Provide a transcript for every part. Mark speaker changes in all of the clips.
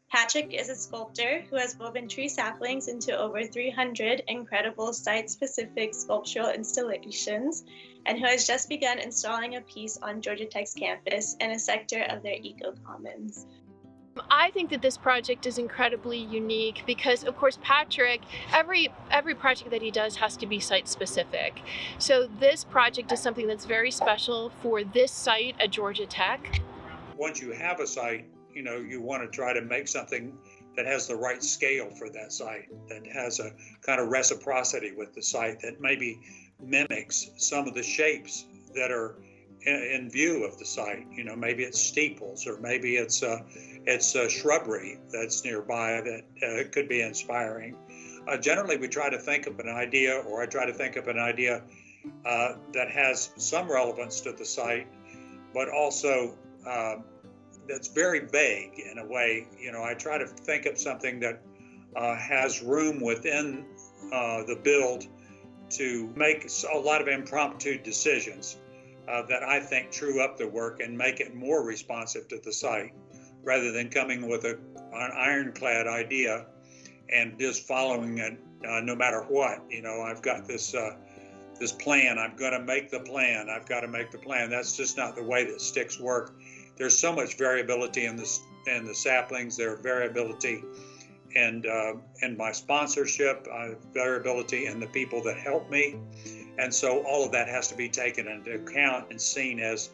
Speaker 1: Patrick is a sculptor who has woven tree saplings into over 300 incredible site-specific sculptural installations, and who has just begun installing a piece on Georgia Tech's campus in a sector of their EcoCommons.
Speaker 2: I think that this project is incredibly unique because, of course, Patrick, every project that he does has to be site specific. So this project is something that's very special for this site at Georgia Tech.
Speaker 3: Once you have a site, you want to try to make something that has the right scale for that site, that has a kind of reciprocity with the site, that maybe mimics some of the shapes that are in view of the site. Maybe it's steeples, or maybe it's shrubbery that's nearby that could be inspiring. Generally, we try to think of an idea, or I try to think of an idea that has some relevance to the site, but also that's very vague in a way. I try to think of something that has room within the build to make a lot of impromptu decisions that I think true up the work and make it more responsive to the site, rather than coming with an ironclad idea and just following it no matter what. I've got this plan, I'm going to make the plan, I've got to make the plan. That's just not the way that sticks work. There's so much variability in the saplings. There's variability in my sponsorship, variability in the people that help me. And so all of that has to be taken into account and seen as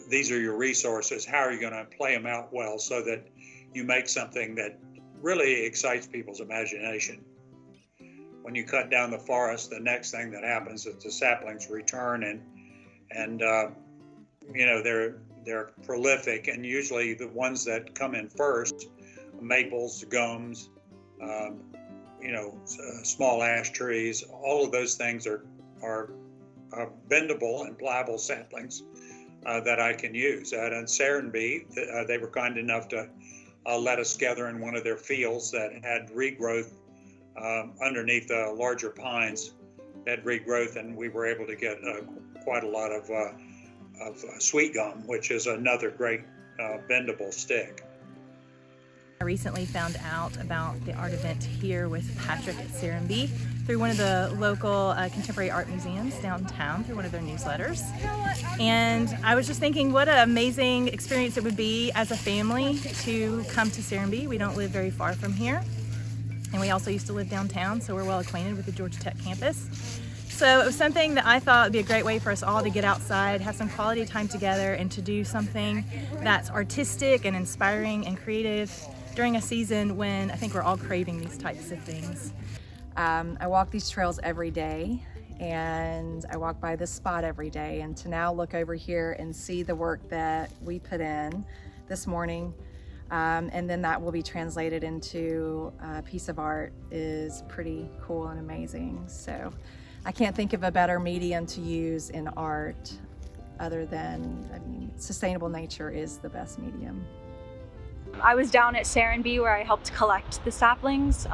Speaker 3: these are your resources. How are you going to play them out well so that you make something that really excites people's imagination? When you cut down the forest, the next thing that happens is the saplings return, and they're prolific, and usually the ones that come in first, maples, gums, small ash trees, all of those things are bendable and pliable saplings that I can use. And in Serenbe, they were kind enough to let us gather in one of their fields that had regrowth underneath the larger pines, had regrowth, and we were able to get quite a lot of sweet gum, which is another great bendable stick.
Speaker 4: I recently found out about the art event here with Patrick at Serenbe through one of the local contemporary art museums downtown, through one of their newsletters. And I was just thinking what an amazing experience it would be as a family to come to Serenbe. We don't live very far from here. And we also used to live downtown, so we're well acquainted with the Georgia Tech campus. So it was something that I thought would be a great way for us all to get outside, have some quality time together, and to do something that's artistic and inspiring and creative during a season when I think we're all craving these types of things.
Speaker 5: I walk these trails every day, and I walk by this spot every day, and to now look over here and see the work that we put in this morning, and then that will be translated into a piece of art, is pretty cool and amazing. So I can't think of a better medium to use in art other than, sustainable nature is the best medium.
Speaker 6: I was down at Serenbe where I helped collect the saplings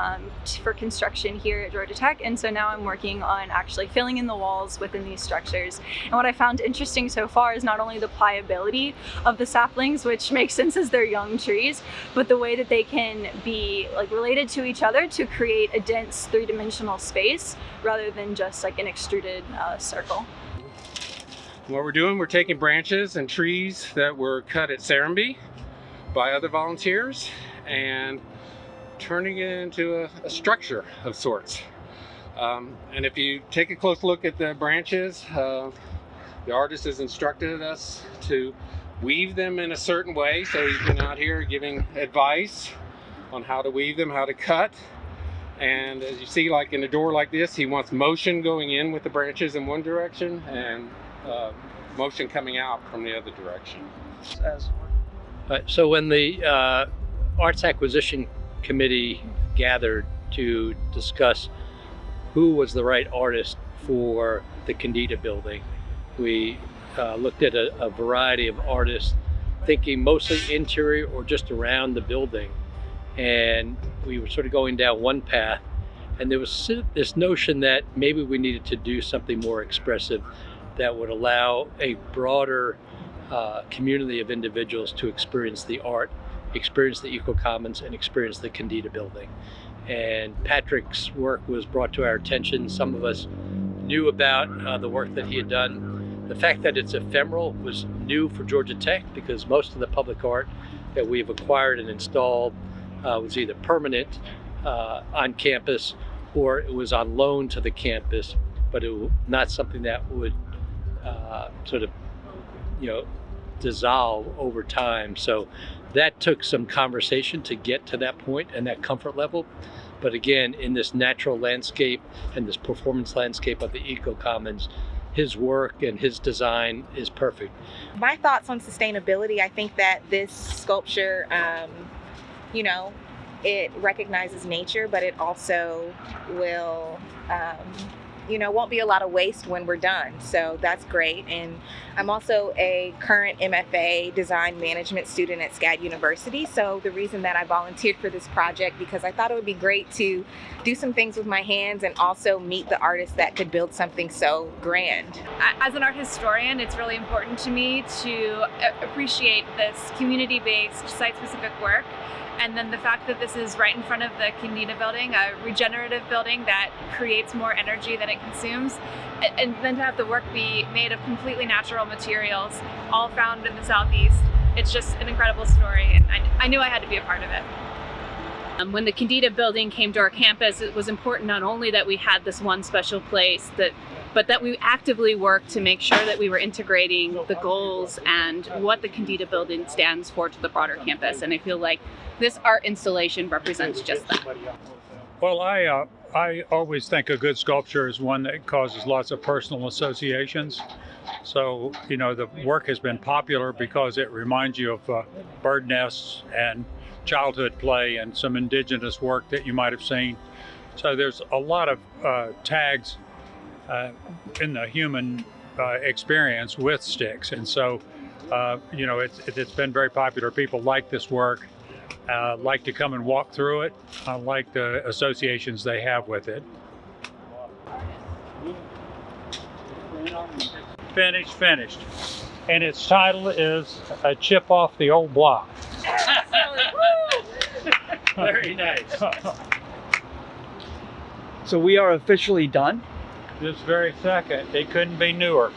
Speaker 6: for construction here at Georgia Tech, and so now I'm working on actually filling in the walls within these structures. And what I found interesting so far is not only the pliability of the saplings, which makes sense as they're young trees, but the way that they can be related to each other to create a dense three-dimensional space rather than just like an extruded circle.
Speaker 7: What we're doing, we're taking branches and trees that were cut at Serenbe by other volunteers and turning it into a structure of sorts. And if you take a close look at the branches, the artist has instructed us to weave them in a certain way. So he's been out here giving advice on how to weave them, how to cut. And as you see, like in a door like this, he wants motion going in with the branches in one direction and motion coming out from the other direction.
Speaker 8: So when the Arts Acquisition Committee gathered to discuss who was the right artist for the Kendeda Building, we looked at a variety of artists, thinking mostly interior or just around the building. And we were sort of going down one path, and there was this notion that maybe we needed to do something more expressive that would allow a broader community of individuals to experience the art experience the EcoCommons and experience the Kendeda Building. And Patrick's work was brought to our attention. Some of us knew about the work that he had done. The fact that it's ephemeral was new for Georgia Tech, because most of the public art that we've acquired and installed was either permanent on campus, or it was on loan to the campus, but it was not something that would sort of, dissolve over time. So that took some conversation to get to that point and that comfort level. But again, in this natural landscape and this performance landscape of the EcoCommons, his work and his design is perfect.
Speaker 4: My thoughts on sustainability, I think that this sculpture, it recognizes nature, but it also will, won't be a lot of waste when we're done. So that's great. And I'm also a current MFA design management student at SCAD University. So the reason that I volunteered for this project, because I thought it would be great to do some things with my hands and also meet the artists that could build something so grand.
Speaker 9: As an art historian, it's really important to me to appreciate this community-based, site-specific work. And then the fact that this is right in front of the Kendeda Building, a regenerative building that creates more energy than it consumes, and then to have the work be made of completely natural materials, all found in the Southeast. It's just an incredible story, and I knew I had to be a part of it.
Speaker 10: When the Kendeda Building came to our campus, it was important not only that we had this one special place, but that we actively worked to make sure that we were integrating the goals and what the Kendeda Building stands for to the broader campus. And I feel like this art installation represents just that.
Speaker 3: Well, I always think a good sculpture is one that causes lots of personal associations. So, the work has been popular because it reminds you of bird nests and childhood play and some indigenous work that you might have seen. So there's a lot of tags in the human experience with sticks. And so, it's been very popular. People like this work, like to come and walk through it, like the associations they have with it. Finished. And its title is A Chip Off the Ole Block.
Speaker 8: Very nice.
Speaker 11: So we are officially done?
Speaker 3: This very second. It couldn't be newer.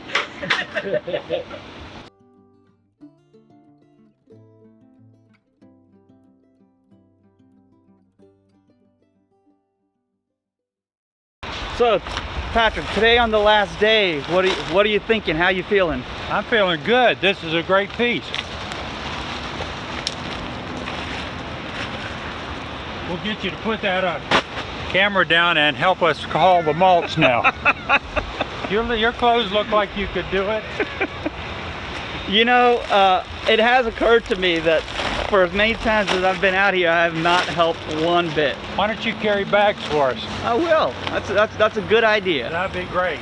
Speaker 11: So, Patrick, today on the last day, what are you thinking? How are you feeling?
Speaker 3: I'm feeling good. This is a great piece. We'll get you to put that camera down and help us haul the mulch now. Your clothes look like you could do it.
Speaker 11: It has occurred to me that for as many times as I've been out here, I have not helped one bit.
Speaker 3: Why don't you carry bags for us?
Speaker 11: I will. That's a good idea.
Speaker 3: That'd be great.